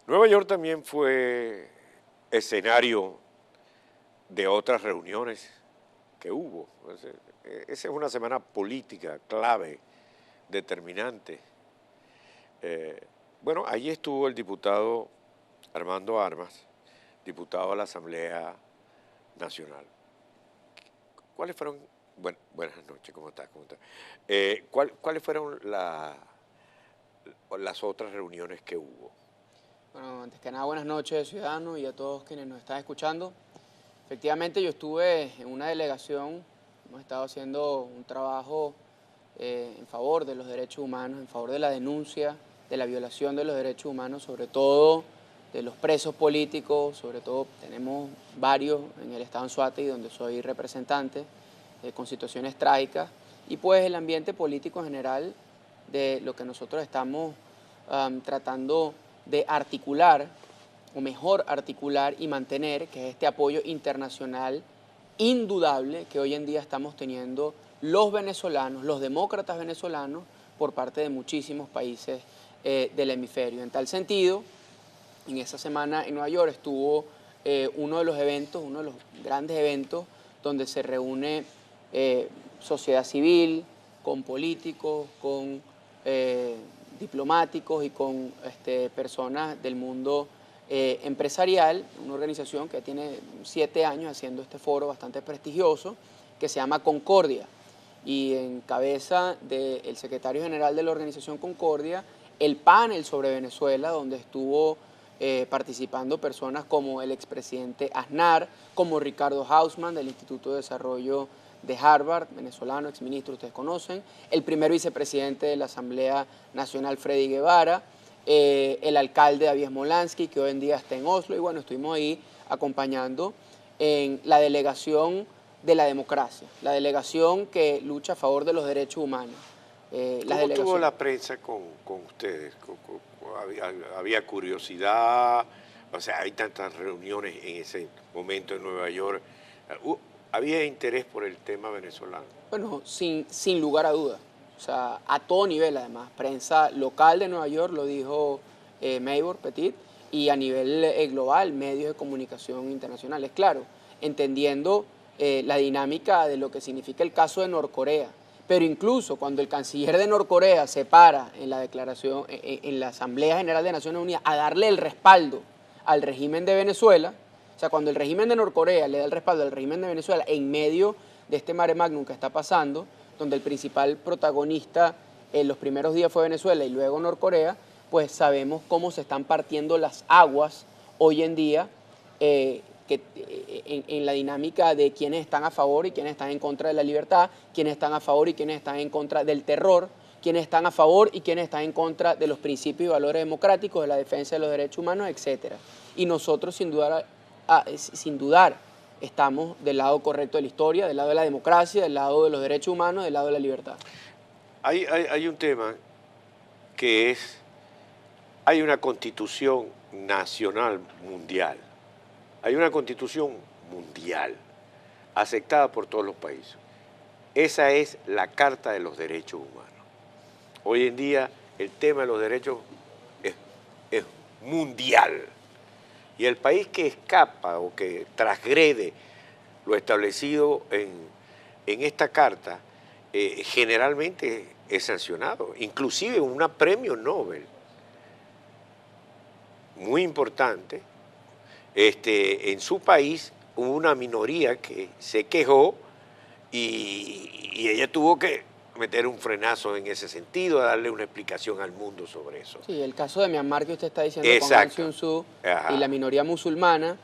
Nueva York también fue escenario de otras reuniones que hubo. Esa es una semana política clave, determinante. Bueno, allí estuvo el diputado Armando Armas, diputado a la Asamblea Nacional. ¿Cuáles fueron? Bueno, buenas noches, ¿cómo estás? ¿Cuáles fueron las otras reuniones que hubo? Bueno, antes que nada, buenas noches, ciudadanos, y a todos quienes nos están escuchando. Efectivamente, yo estuve en una delegación, hemos estado haciendo un trabajo en favor de los derechos humanos, en favor de la denuncia de la violación de los derechos humanos, sobre todo de los presos políticos, sobre todo tenemos varios en el estado Anzoátegui, donde soy representante, con situaciones trágicas, y pues el ambiente político en general de lo que nosotros estamos tratando de articular, o mejor articular y mantener, que es este apoyo internacional indudable que hoy en día estamos teniendo los venezolanos, los demócratas venezolanos, por parte de muchísimos países del hemisferio. En tal sentido, en esa semana en Nueva York estuvo uno de los eventos, uno de los grandes eventos, donde se reúne sociedad civil, con políticos, con diplomáticos y con personas del mundo empresarial, una organización que tiene 7 años haciendo este foro bastante prestigioso, que se llama Concordia, y en cabeza del secretario general de la organización Concordia, el panel sobre Venezuela, donde estuvo participando personas como el expresidente Aznar, como Ricardo Hausmann del Instituto de Desarrollo de Harvard, venezolano, exministro, ustedes conocen, el primer vicepresidente de la Asamblea Nacional, Freddy Guevara, el alcalde David Smolansky, que hoy en día está en Oslo, y bueno, estuvimos ahí acompañando en la delegación de la democracia, la delegación que lucha a favor de los derechos humanos. ¿Cómo estuvo la prensa con ustedes? ¿Había curiosidad? O sea, hay tantas reuniones en ese momento en Nueva York. ¿Había interés por el tema venezolano? Bueno, sin lugar a dudas. O sea, a todo nivel además. Prensa local de Nueva York, lo dijo Maybor Petit, y a nivel global, medios de comunicación internacionales. Claro, entendiendo la dinámica de lo que significa el caso de Norcorea. Pero incluso cuando el canciller de Norcorea se para en la declaración, en la Asamblea General de Naciones Unidas, a darle el respaldo al régimen de Venezuela, o sea, cuando el régimen de Norcorea le da el respaldo al régimen de Venezuela en medio de este mare magnum que está pasando, donde el principal protagonista en los primeros días fue Venezuela y luego Norcorea, pues sabemos cómo se están partiendo las aguas hoy en día en la dinámica de quienes están a favor y quienes están en contra de la libertad, quienes están a favor y quienes están en contra del terror, quienes están a favor y quienes están en contra de los principios y valores democráticos, de la defensa de los derechos humanos, etc. Y nosotros sin dudar estamos del lado correcto de la historia, del lado de la democracia, del lado de los derechos humanos, del lado de la libertad. Hay un tema que hay una constitución nacional mundial, hay una constitución mundial aceptada por todos los países. Esa es la Carta de los Derechos Humanos. Hoy en día el tema de los derechos es mundial. Y el país que escapa o que transgrede lo establecido en esta carta, generalmente es sancionado, inclusive un premio Nobel muy importante. En su país hubo una minoría que se quejó y ella tuvo que meter un frenazo en ese sentido, darle una explicación al mundo sobre eso. Sí, el caso de Myanmar que usted está diciendo, exacto, con Aung San Suu Kyi y la minoría musulmana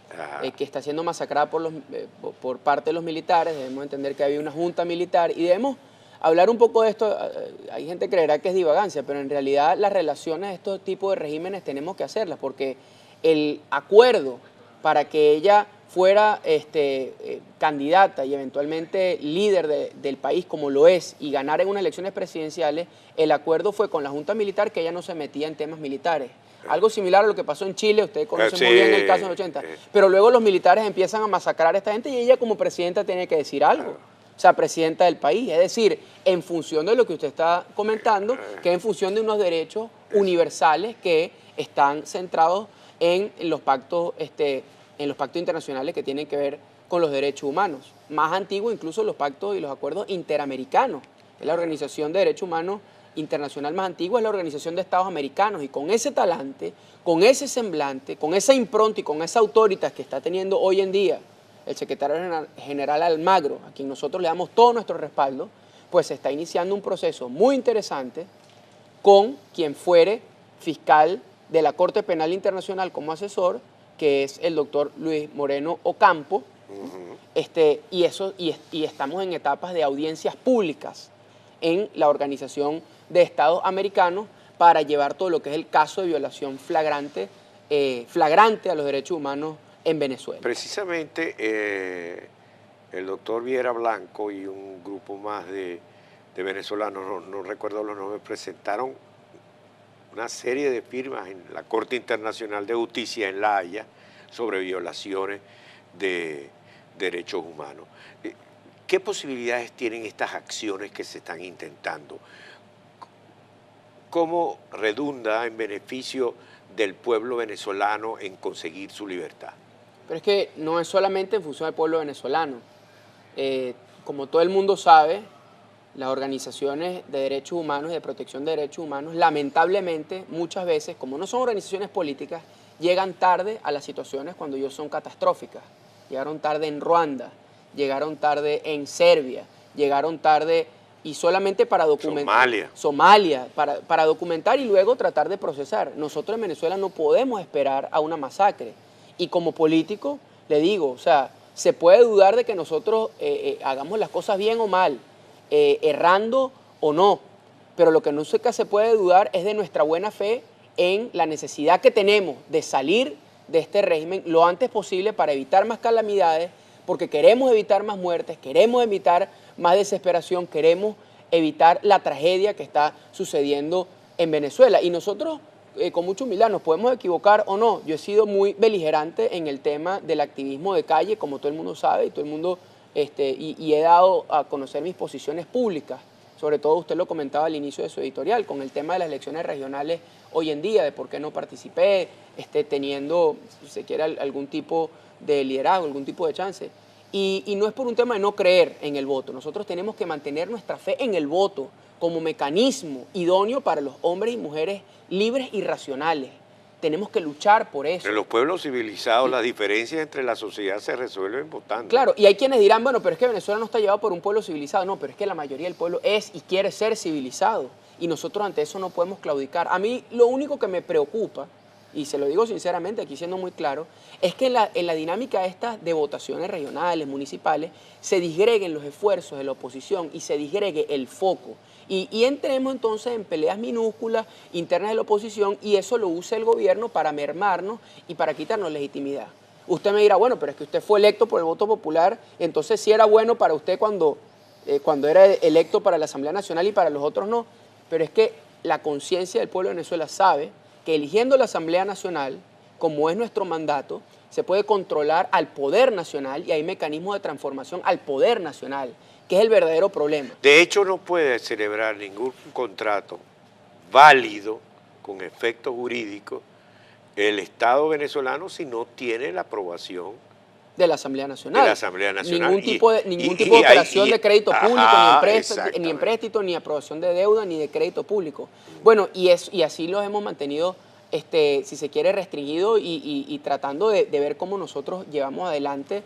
que está siendo masacrada por parte de los militares. Debemos entender que había una junta militar y debemos hablar un poco de esto. Hay gente que creerá que es divagancia, pero en realidad las relaciones de estos tipos de regímenes tenemos que hacerlas, porque el acuerdo para que ella fuera candidata y eventualmente líder del país como lo es y ganar en unas elecciones presidenciales, el acuerdo fue con la Junta Militar que ella no se metía en temas militares. Algo similar a lo que pasó en Chile, ustedes conocen muy bien el caso en el 80. Pero luego los militares empiezan a masacrar a esta gente y ella como presidenta tiene que decir algo. O sea, presidenta del país. Es decir, en función de lo que usted está comentando, que en función de unos derechos universales que están centrados en los pactos internacionales que tienen que ver con los derechos humanos. Más antiguo incluso los pactos y los acuerdos interamericanos. Es la Organización de Derechos Humanos internacional más antigua, es la Organización de Estados Americanos, y con ese talante, con ese semblante, con esa impronta y con esa autoridad que está teniendo hoy en día el secretario general Almagro, a quien nosotros le damos todo nuestro respaldo, pues se está iniciando un proceso muy interesante con quien fuere fiscal de la Corte Penal Internacional como asesor, que es el doctor Luis Moreno Ocampo, y estamos en etapas de audiencias públicas en la Organización de Estados Americanos para llevar todo lo que es el caso de violación flagrante a los derechos humanos en Venezuela. Precisamente el doctor Viera Blanco y un grupo más de venezolanos, no recuerdo los nombres, presentaron una serie de firmas en la Corte Internacional de Justicia en La Haya sobre violaciones de derechos humanos. ¿Qué posibilidades tienen estas acciones que se están intentando? ¿Cómo redunda en beneficio del pueblo venezolano en conseguir su libertad? Pero es que no es solamente en función del pueblo venezolano. Como todo el mundo sabe, las organizaciones de derechos humanos y de protección de derechos humanos, lamentablemente, muchas veces, como no son organizaciones políticas, llegan tarde a las situaciones cuando ellos son catastróficas. Llegaron tarde en Ruanda, llegaron tarde en Serbia, llegaron tarde y solamente para documentar. Somalia, para documentar y luego tratar de procesar. Nosotros en Venezuela no podemos esperar a una masacre. Y como político, le digo, o sea, se puede dudar de que nosotros hagamos las cosas bien o mal, errando o no, pero lo que nunca se puede dudar es de nuestra buena fe en la necesidad que tenemos de salir de este régimen lo antes posible para evitar más calamidades, porque queremos evitar más muertes, queremos evitar más desesperación, queremos evitar la tragedia que está sucediendo en Venezuela. Y nosotros, con mucha humildad, nos podemos equivocar o no. Yo he sido muy beligerante en el tema del activismo de calle, como todo el mundo sabe, y todo el mundo, y he dado a conocer mis posiciones públicas. Sobre todo usted lo comentaba al inicio de su editorial, con el tema de las elecciones regionales hoy en día, de por qué no participé, teniendo, si se quiere, algún tipo de liderazgo, algún tipo de chance. Y no es por un tema de no creer en el voto. Nosotros tenemos que mantener nuestra fe en el voto como mecanismo idóneo para los hombres y mujeres libres y racionales. Tenemos que luchar por eso. En los pueblos civilizados, las diferencias entre la sociedad se resuelven votando. Claro, y hay quienes dirán, bueno, pero es que Venezuela no está llevado por un pueblo civilizado. No, pero es que la mayoría del pueblo es y quiere ser civilizado. Y nosotros ante eso no podemos claudicar. A mí lo único que me preocupa, y se lo digo sinceramente, aquí siendo muy claro, es que en la dinámica esta de votaciones regionales, municipales, se disgreguen los esfuerzos de la oposición y se disgregue el foco. Y entremos entonces en peleas minúsculas internas de la oposición y eso lo usa el gobierno para mermarnos y para quitarnos legitimidad. Usted me dirá, bueno, pero es que usted fue electo por el voto popular, entonces sí era bueno para usted cuando era electo para la Asamblea Nacional y para los otros no. Pero es que la conciencia del pueblo de Venezuela sabe que eligiendo la Asamblea Nacional, como es nuestro mandato, se puede controlar al poder nacional y hay mecanismos de transformación al poder nacional, que es el verdadero problema. De hecho, no puede celebrar ningún contrato válido con efecto jurídico el Estado venezolano si no tiene la aprobación de la Asamblea Nacional. De la Asamblea Nacional. Ningún tipo de operación de crédito público, ni empréstito, ni aprobación de deuda, ni de crédito público. Bueno, y así los hemos mantenido, si se quiere, restringido y tratando de ver cómo nosotros llevamos adelante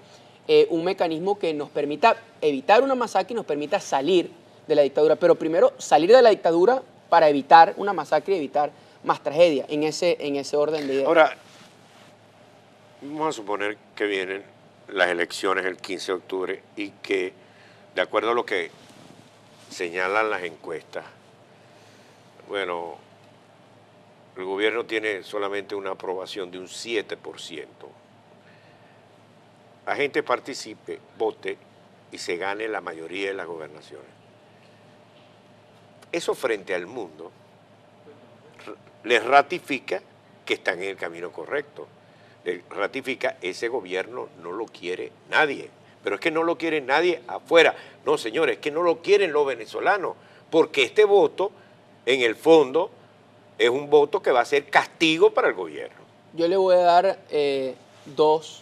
un mecanismo que nos permita evitar una masacre y nos permita salir de la dictadura. Pero primero, salir de la dictadura para evitar una masacre y evitar más tragedia, en ese orden de ideas. Ahora, vamos a suponer que vienen las elecciones el 15 de octubre y que, de acuerdo a lo que señalan las encuestas, bueno, el gobierno tiene solamente una aprobación de un 7%. La gente participe, vote y se gane la mayoría de las gobernaciones. Eso frente al mundo les ratifica que están en el camino correcto. Les ratifica ese gobierno no lo quiere nadie. Pero es que no lo quiere nadie afuera. No, señores, es que no lo quieren los venezolanos. Porque este voto, en el fondo, es un voto que va a ser castigo para el gobierno. Yo le voy a dar dos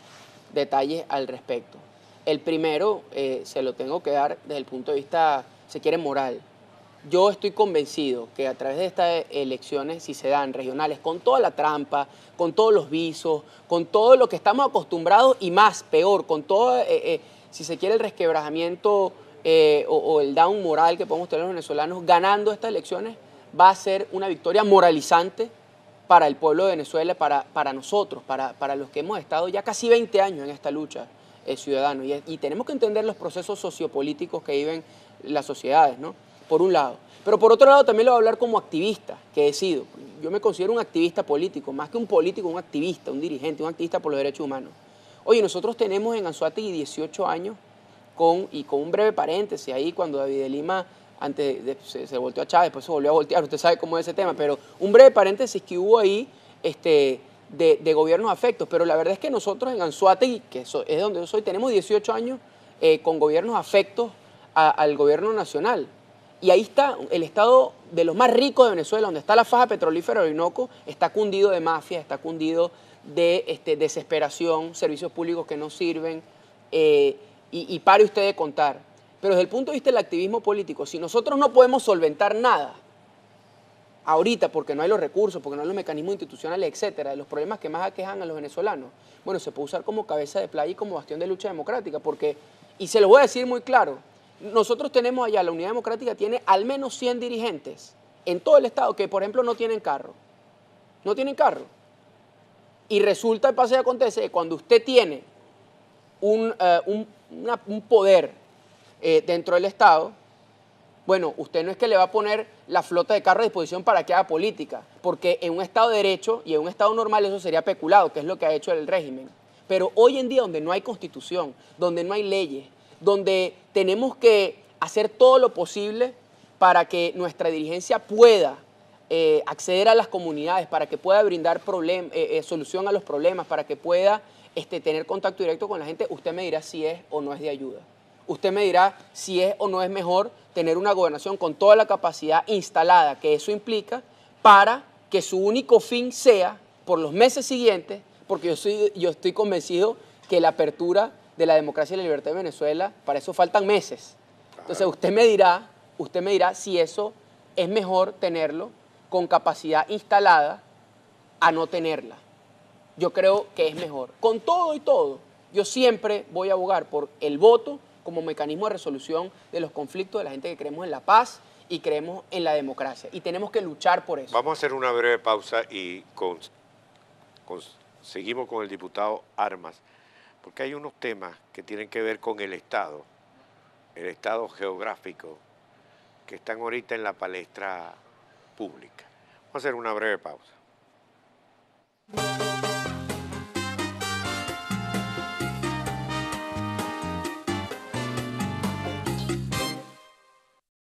detalles al respecto. El primero se lo tengo que dar desde el punto de vista, se quiere, moral. Yo estoy convencido que a través de estas elecciones, si se dan regionales, con toda la trampa, con todos los visos, con todo lo que estamos acostumbrados y más, peor, con todo, si se quiere, el resquebrajamiento o el down moral que podemos tener los venezolanos, ganando estas elecciones va a ser una victoria moralizante para el pueblo de Venezuela, para nosotros, para los que hemos estado ya casi 20 años en esta lucha ciudadana. Y tenemos que entender los procesos sociopolíticos que viven las sociedades, ¿no? Por un lado. Pero por otro lado también lo voy a hablar como activista que he sido. Yo me considero un activista político, más que un político, un activista, un dirigente, un activista por los derechos humanos. Oye, nosotros tenemos en Anzoátegui 18 años y con un breve paréntesis ahí cuando David de Lima se volteó a Chávez, después se volvió a voltear, usted sabe cómo es ese tema, pero un breve paréntesis que hubo ahí de gobiernos afectos, pero la verdad es que nosotros en Anzoátegui, que es donde yo soy, tenemos 18 años con gobiernos afectos al gobierno nacional. Y ahí está el estado de los más ricos de Venezuela, donde está la faja petrolífera de Orinoco, está cundido de mafia, está cundido de desesperación, servicios públicos que no sirven, y pare usted de contar. Pero desde el punto de vista del activismo político, si nosotros no podemos solventar nada ahorita porque no hay los recursos, porque no hay los mecanismos institucionales, etcétera, de los problemas que más aquejan a los venezolanos, bueno, se puede usar como cabeza de playa y como bastión de lucha democrática, porque, y se lo voy a decir muy claro, nosotros tenemos allá, la Unidad Democrática tiene al menos 100 dirigentes en todo el estado que, por ejemplo, no tienen carro. No tienen carro. Y resulta, pasa y acontece, que cuando usted tiene un poder dentro del Estado, bueno, usted no es que le va a poner la flota de carros a disposición para que haga política, porque en un Estado de Derecho y en un Estado normal eso sería peculado, que es lo que ha hecho el régimen. Pero hoy en día, donde no hay constitución, donde no hay leyes, donde tenemos que hacer todo lo posible para que nuestra dirigencia pueda acceder a las comunidades, para que pueda brindar solución a los problemas, para que pueda tener contacto directo con la gente, usted me dirá si es o no es de ayuda. Usted me dirá si es o no es mejor tener una gobernación con toda la capacidad instalada que eso implica para que su único fin sea, por los meses siguientes, porque yo estoy convencido que la apertura de la democracia y la libertad de Venezuela, para eso faltan meses. Entonces usted me dirá si eso es mejor tenerlo con capacidad instalada a no tenerla. Yo creo que es mejor. Con todo y todo, yo siempre voy a abogar por el voto como mecanismo de resolución de los conflictos de la gente que creemos en la paz y creemos en la democracia. Y tenemos que luchar por eso. Vamos a hacer una breve pausa y seguimos con el diputado Armas, porque hay unos temas que tienen que ver con el Estado geográfico, que están ahorita en la palestra pública. Vamos a hacer una breve pausa.